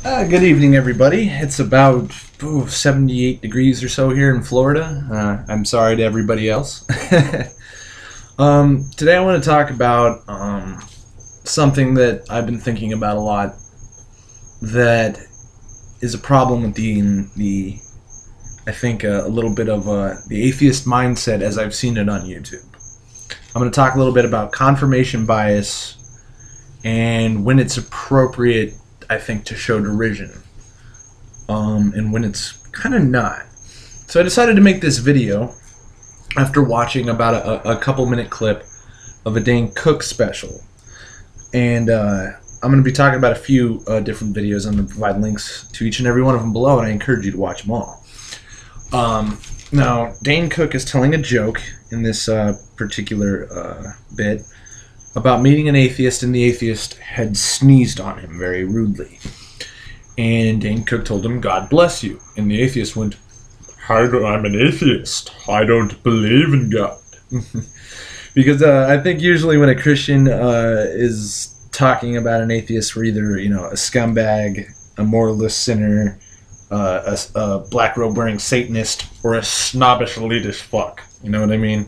Good evening, everybody. It's about 78 degrees or so here in Florida. I'm sorry to everybody else. Today I want to talk about something that I've been thinking about a lot that is a problem with I think, a little bit of the atheist mindset as I've seen it on YouTube. I'm going to talk a little bit about confirmation bias and when it's appropriate, I think, to show derision, and when it's kind of not. So I decided to make this video after watching about a couple-minute clip of a Dane Cook special, and I'm going to be talking about a few different videos. I'm going to provide links to each and every one of them below, and I encourage you to watch them all. Now, Dane Cook is telling a joke in this particular bit about meeting an atheist, and the atheist had sneezed on him very rudely. And Dane Cook told him, "God bless you." And the atheist went, I'm an atheist. I don't believe in God." Because I think usually when a Christian is talking about an atheist, we're either, a scumbag, a moralist sinner, a black robe wearing Satanist, or a snobbish elitist fuck. You know what I mean?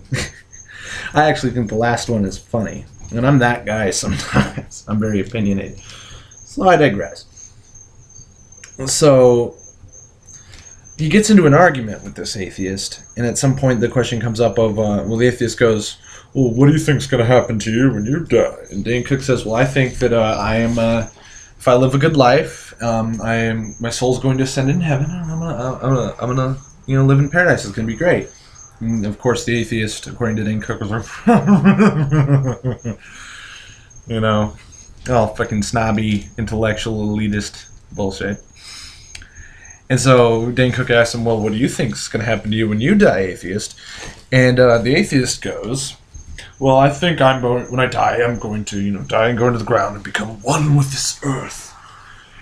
I actually think the last one is funny. And I'm that guy sometimes. I'm very opinionated. So I digress. So he gets into an argument with this atheist, and at some point the question comes up of, the atheist goes, "Well, what do you think's going to happen to you when you die?" And Dane Cook says, "Well, I think that if I live a good life, my soul's going to ascend in heaven, and I'm gonna live in paradise. It's going to be great." And of course, the atheist, according to Dane Cook, was like, all fucking snobby, intellectual, elitist bullshit. And so Dane Cook asked him, "Well, what do you think's going to happen to you when you die, atheist?" And the atheist goes, "Well, I think when I die, I'm going to, die and go into the ground and become one with this earth.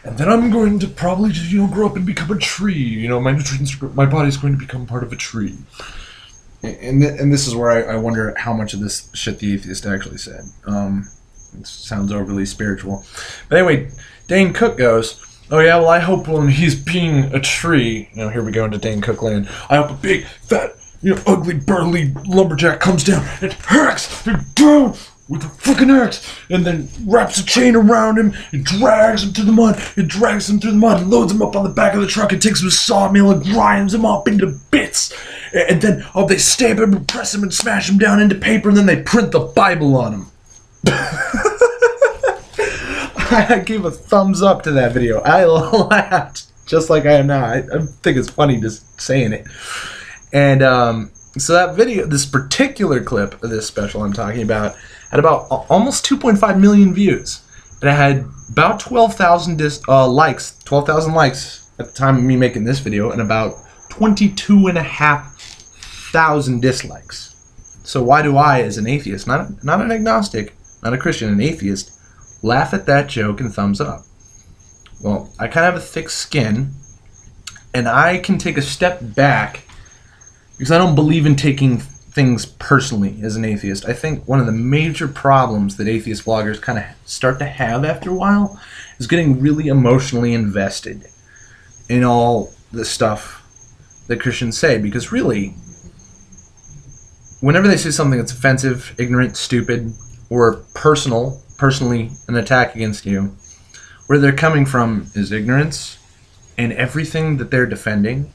And then I'm going to probably just, grow up and become a tree. My body's going to become part of a tree." And this is where I wonder how much of this shit the atheist actually said. It sounds overly spiritual. But anyway, Dane Cook goes, "Oh yeah, well I hope when he's being a tree," here we go into Dane Cook land, "I hope a big, fat, ugly, burly lumberjack comes down and hacks him down with a fucking axe, and then wraps a chain around him and drags him to the mud. It drags him through the mud and loads him up on the back of the truck and takes him to a sawmill and grinds him up into bits. And then they stamp him and press him and smash him down into paper, and then they print the Bible on him." I gave a thumbs up to that video. I laughed just like I am now. I think it's funny just saying it. And so that video, this particular clip of this special I'm talking about, had about almost 2.5 million views. And it had about 12,000 likes at the time of me making this video, and about 22,500 dislikes. So why do I, as an atheist, not an agnostic, not a Christian, an atheist, laugh at that joke and thumbs up? Well, I kind of have a thick skin, and I can take a step back because I don't believe in taking things personally as an atheist. I think one of the major problems that atheist bloggers kind of start to have after a while is getting really emotionally invested in all the stuff that Christians say, because really, whenever they say something that's offensive, ignorant, stupid, or personally an attack against you, where they're coming from is ignorance, and everything that they're defending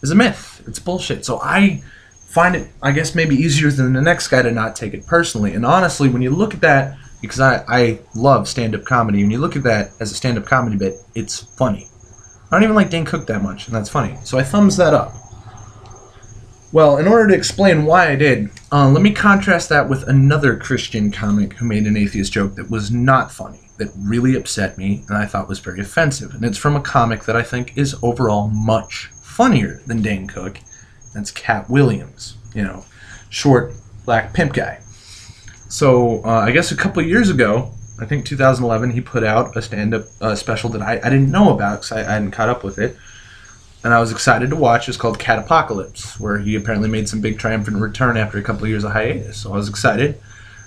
is a myth. It's bullshit. So I find it, I guess, maybe easier than the next guy to not take it personally. And honestly, when you look at that, because I love stand-up comedy, when you look at that as a stand-up comedy bit, it's funny. I don't even like Dane Cook that much, and that's funny. So I thumbs that up. Well, in order to explain why I did, let me contrast that with another Christian comic who made an atheist joke that was not funny, that really upset me, and I thought was very offensive. And it's from a comic that I think is overall much funnier than Dane Cook. That's Cat Williams, short, black pimp guy. So I guess a couple of years ago, I think 2011, he put out a stand-up special that I didn't know about because I hadn't caught up with it. And I was excited to watch. It's called Cat Apocalypse, where he apparently made some big triumphant return after a couple of years of hiatus. So I was excited,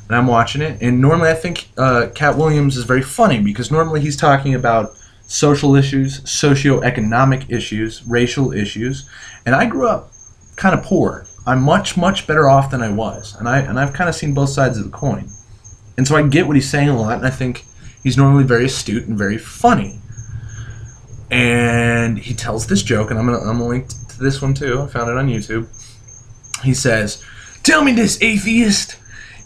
and I'm watching it. And normally I think Cat Williams is very funny, because normally he's talking about social issues, socioeconomic issues, racial issues, and I grew up kind of poor. I'm much, much better off than I was, and I've kind of seen both sides of the coin. And so I get what he's saying a lot, and I think he's normally very astute and very funny. And he tells this joke, and I'm gonna link to this one too. I found it on YouTube. He says, "Tell me this, atheist.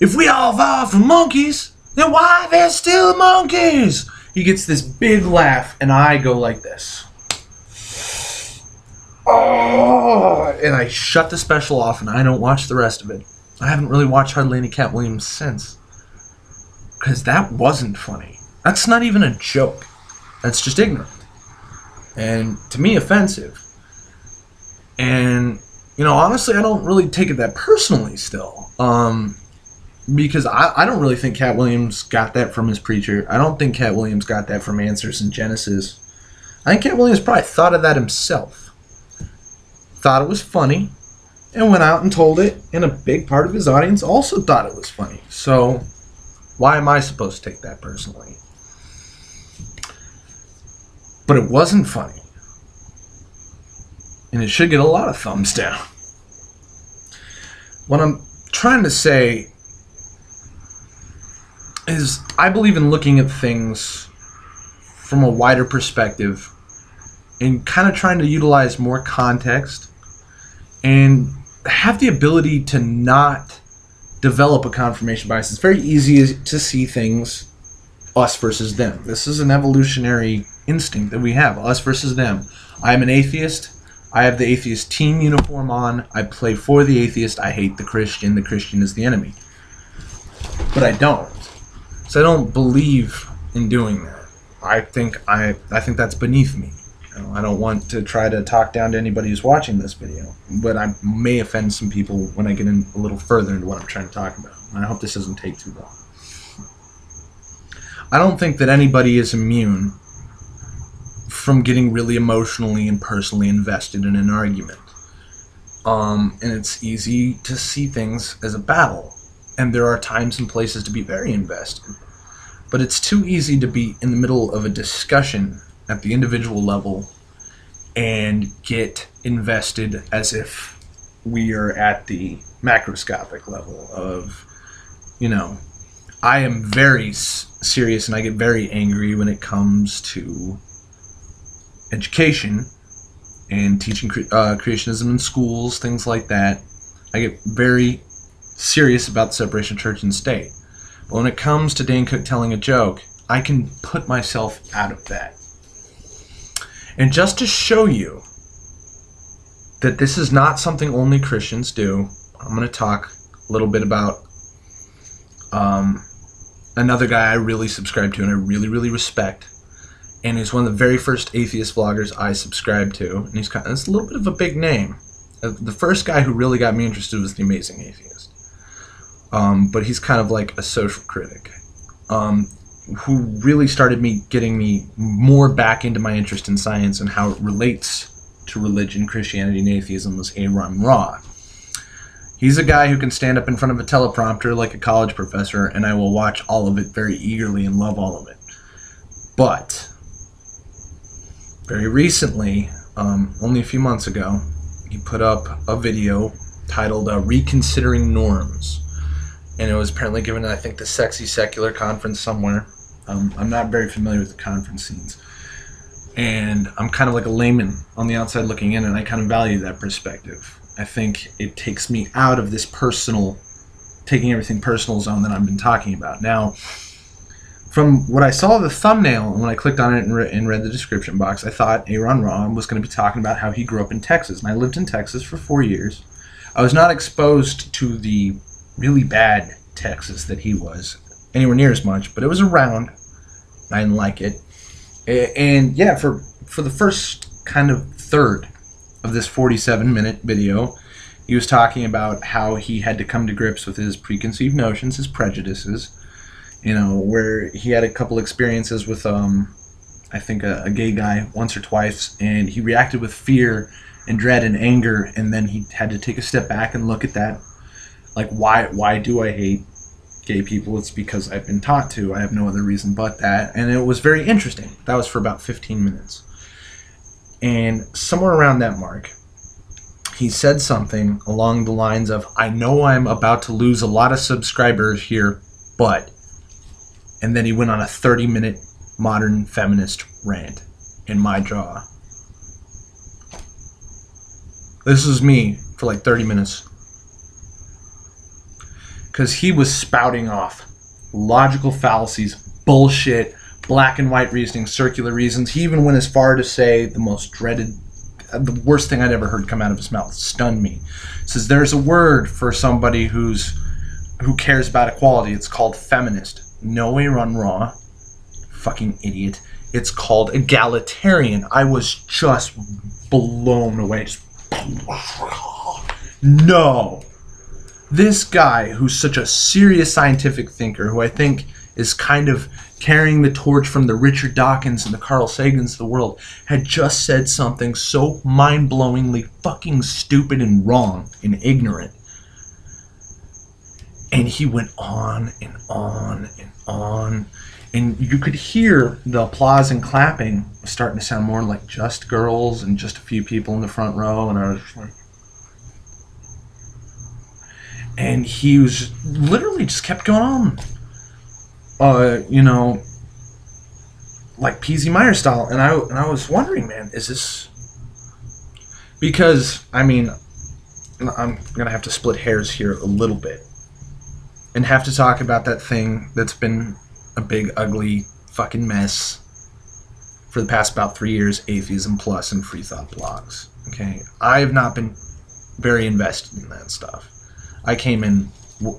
If we all evolved from monkeys, then why there's still monkeys?" He gets this big laugh, and I go like this. Oh, and I shut the special off, and I don't watch the rest of it. I haven't really watched hardly any Cat Williams since. Because that wasn't funny. That's not even a joke. That's just ignorant. And to me, offensive. And, you know, honestly, I don't really take it that personally still. Because I don't really think Cat Williams got that from his preacher. I don't think Cat Williams got that from Answers in Genesis. I think Cat Williams probably thought of that himself. Thought it was funny, and went out and told it, and a big part of his audience also thought it was funny. So, why am I supposed to take that personally? But it wasn't funny. And it should get a lot of thumbs down. What I'm trying to say is I believe in looking at things from a wider perspective and kind of trying to utilize more context and have the ability to not develop a confirmation bias. It's very easy to see things us versus them. This is an evolutionary instinct that we have, us versus them. I'm an atheist. I have the atheist team uniform on. I play for the atheist. I hate the Christian. The Christian is the enemy. But I don't. So I don't believe in doing that. I think that's beneath me. I don't want to try to talk down to anybody who's watching this video, but I may offend some people when I get in a little further into what I'm trying to talk about. And I hope this doesn't take too long. I don't think that anybody is immune from getting really emotionally and personally invested in an argument. And it's easy to see things as a battle. And there are times and places to be very invested. But it's too easy to be in the middle of a discussion at the individual level and get invested as if we are at the macroscopic level of, you know, I am very serious and I get very angry when it comes to education and teaching creationism in schools, things like that. I get very serious about the separation of church and state. But when it comes to Dane Cook telling a joke, I can put myself out of that. And just to show you that this is not something only Christians do, I'm going to talk a little bit about another guy I really subscribe to and I really, really respect. And he's one of the very first atheist vloggers I subscribed to. And it's a little bit of a big name. The first guy who really got me interested was The Amazing Atheist. But he's kind of like a social critic. Who really started getting me more back into my interest in science and how it relates to religion, Christianity, and atheism was Aaron Ra. He's a guy who can stand up in front of a teleprompter like a college professor, and I will watch all of it very eagerly and love all of it. But very recently, only a few months ago, he put up a video titled Reconsidering Norms. And it was apparently given, I think, the Sexy Secular conference somewhere. I'm not very familiar with the conference scenes. And I'm kind of like a layman on the outside looking in, and I kind of value that perspective. I think it takes me out of this personal, taking everything personal zone that I've been talking about. Now, from what I saw the thumbnail, and when I clicked on it and read the description box, I thought Aaron Ra was going to be talking about how he grew up in Texas. And I lived in Texas for 4 years. I was not exposed to the really bad Texas that he was anywhere near as much, but it was around. I didn't like it. And yeah, for the first kind of third of this 47-minute video, he was talking about how he had to come to grips with his preconceived notions, his prejudices, you know, where he had a couple experiences with I think a gay guy once or twice, and he reacted with fear and dread and anger, and then he had to take a step back and look at that. Like, why do I hate gay people, it's because I've been taught to. I have no other reason but that. And it was very interesting. That was for about 15 minutes. And somewhere around that mark, he said something along the lines of, I know I'm about to lose a lot of subscribers here, but... And then he went on a 30-minute modern feminist rant in my jaw. This was me for like 30 minutes. Because he was spouting off logical fallacies, bullshit, black and white reasoning, circular reasons. He even went as far to say the most dreaded, the worst thing I'd ever heard come out of his mouth. Stunned me. Says there's a word for somebody who cares about equality. It's called feminist. No way, run raw. Fucking idiot. It's called egalitarian. I was just blown away. No. This guy, who's such a serious scientific thinker, who I think is kind of carrying the torch from the Richard Dawkins and the Carl Sagans of the world, had just said something so mind-blowingly fucking stupid and wrong and ignorant. And he went on and on and on. And you could hear the applause and clapping starting to sound more like just girls and just a few people in the front row. And I was just like... And he was literally just kept going on, you know, like Peasy Meyer style. And I was wondering, man, is this... Because, I mean, I'm going to have to split hairs here a little bit. And have to talk about that thing that's been a big, ugly fucking mess for the past about 3 years, Atheism Plus and Free Thought blogs. Okay? I have not been very invested in that stuff. I came in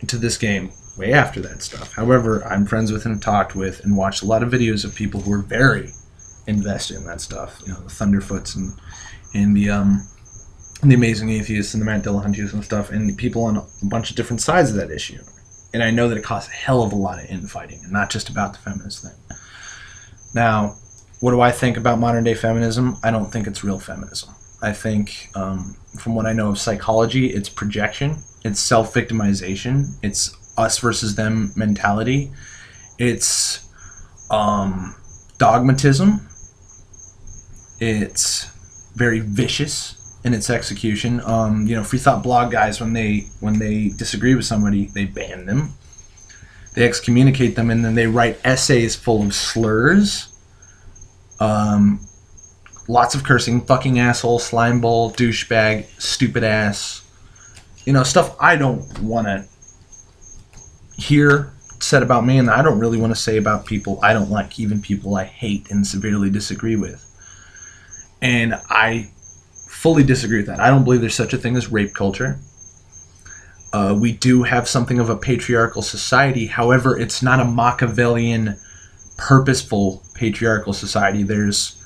to this game way after that stuff. However, I'm friends with and have talked with and watched a lot of videos of people who are very invested in that stuff. You know, the Thunderfoots and the Amazing Atheists and the Matt Dillahunties and stuff, and people on a bunch of different sides of that issue. And I know that it costs a hell of a lot of infighting, and not just about the feminist thing. Now, what do I think about modern-day feminism? I don't think it's real feminism. I think, from what I know of psychology, it's projection. It's self-victimization. It's us versus them mentality. It's dogmatism. It's very vicious in its execution. You know, Free Thought blog guys, when they disagree with somebody, they ban them. They excommunicate them, and then they write essays full of slurs. Lots of cursing, fucking asshole, slime bowl, douchebag, stupid ass. You know, stuff I don't want to hear said about me, and I don't really want to say about people I don't like, even people I hate and severely disagree with. And I fully disagree with that. I don't believe there's such a thing as rape culture. We do have something of a patriarchal society. However, it's not a Machiavellian, purposeful patriarchal society. There's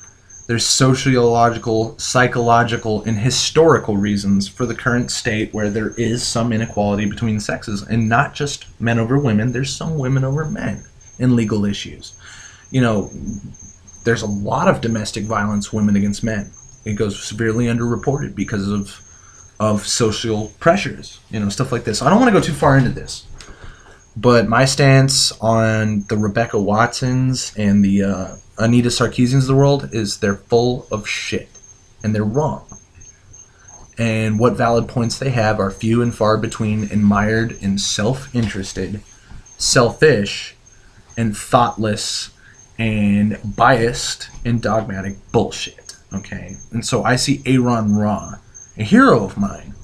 sociological, psychological, and historical reasons for the current state where there is some inequality between sexes. And not just men over women. There's some women over men in legal issues. You know, there's a lot of domestic violence, women against men. It goes severely underreported because of social pressures, you know, stuff like this. I don't want to go too far into this, but my stance on the Rebecca Watsons and the Anita Sarkeesians of the world is they're full of shit, and they're wrong. And what valid points they have are few and far between, and mired in self-interested, selfish, and thoughtless, and biased, and dogmatic bullshit. Okay? And so I see Aaron Ra, a hero of mine,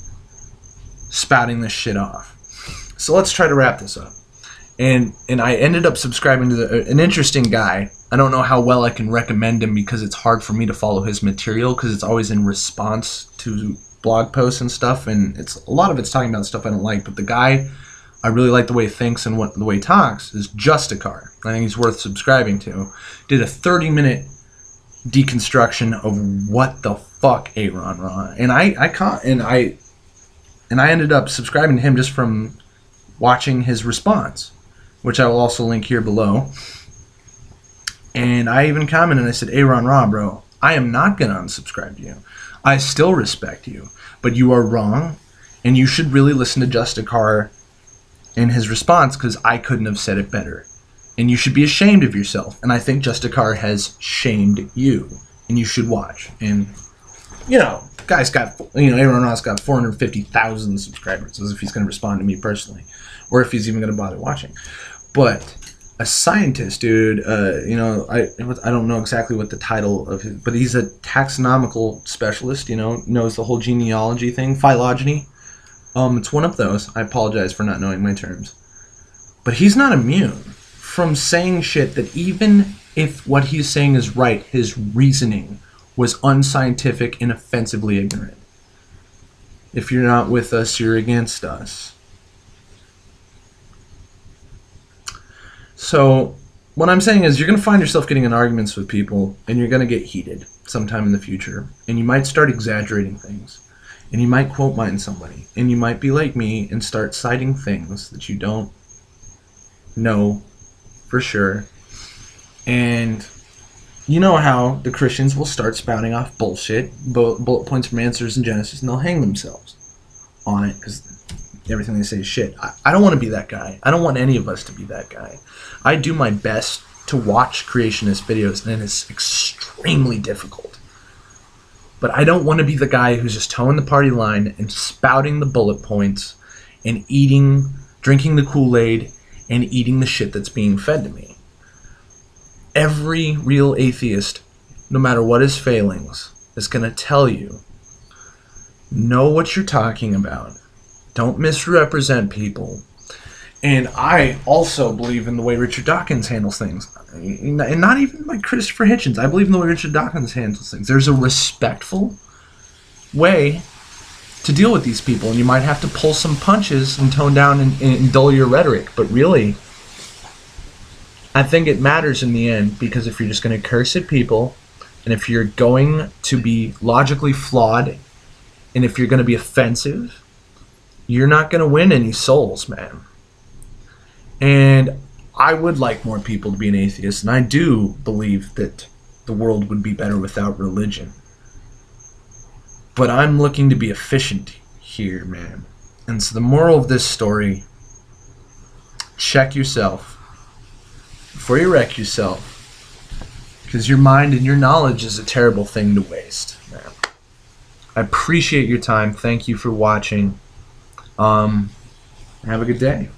spouting this shit off. So let's try to wrap this up. And I ended up subscribing to an interesting guy. I don't know how well I can recommend him because it's hard for me to follow his material because it's always in response to blog posts and stuff, and a lot of it's talking about stuff I don't like. But the guy, I really like the way he thinks and the way he talks, is Justicar. I think he's worth subscribing to. Did a 30-minute deconstruction of what the fuck Aaron Ra, and I ended up subscribing to him just from watching his response, which I will also link here below. And I even commented and I said, Aaron Ra, bro, I am not going to unsubscribe to you. I still respect you, but you are wrong, and you should really listen to Justicar in his response, because I couldn't have said it better. And you should be ashamed of yourself. And I think Justicar has shamed you. And you should watch. And, you know, guy's got, you know, Aaron Ross got 450,000 subscribers, as if he's going to respond to me personally. Or if he's even going to bother watching. But a scientist, dude, you know, I don't know exactly what the title of his, but he's a taxonomical specialist, you know, knows the whole genealogy thing, phylogeny. It's one of those. I apologize for not knowing my terms. But he's not immune from saying shit that even if what he's saying is right, his reasoning was unscientific and offensively ignorant. If you're not with us, you're against us. So what I'm saying is you're going to find yourself getting in arguments with people, and you're going to get heated sometime in the future, and you might start exaggerating things. And you might quote mine somebody. And you might be like me and start citing things that you don't know for sure. And you know how the Christians will start spouting off bullshit, bullet points from answers in Genesis, and they'll hang themselves on it because everything they say is shit. I don't want to be that guy. I don't want any of us to be that guy. I do my best to watch creationist videos, and it's extremely difficult. But I don't want to be the guy who's just towing the party line and spouting the bullet points and drinking the Kool-Aid and eating the shit that's being fed to me. Every real atheist, no matter what his failings, is going to tell you, know what you're talking about. Don't misrepresent people. And I also believe in the way Richard Dawkins handles things. And not even like Christopher Hitchens. I believe in the way Richard Dawkins handles things. There's a respectful way to deal with these people. And you might have to pull some punches and tone down and dull your rhetoric. But really, I think it matters in the end. Because if you're just going to curse at people, and if you're going to be logically flawed, and if you're going to be offensive, you're not going to win any souls, man. And I would like more people to be an atheist, and I do believe that the world would be better without religion. But I'm looking to be efficient here, man. And so the moral of this story, check yourself before you wreck yourself, because your mind and your knowledge is a terrible thing to waste, man. I appreciate your time. Thank you for watching. Have a good day.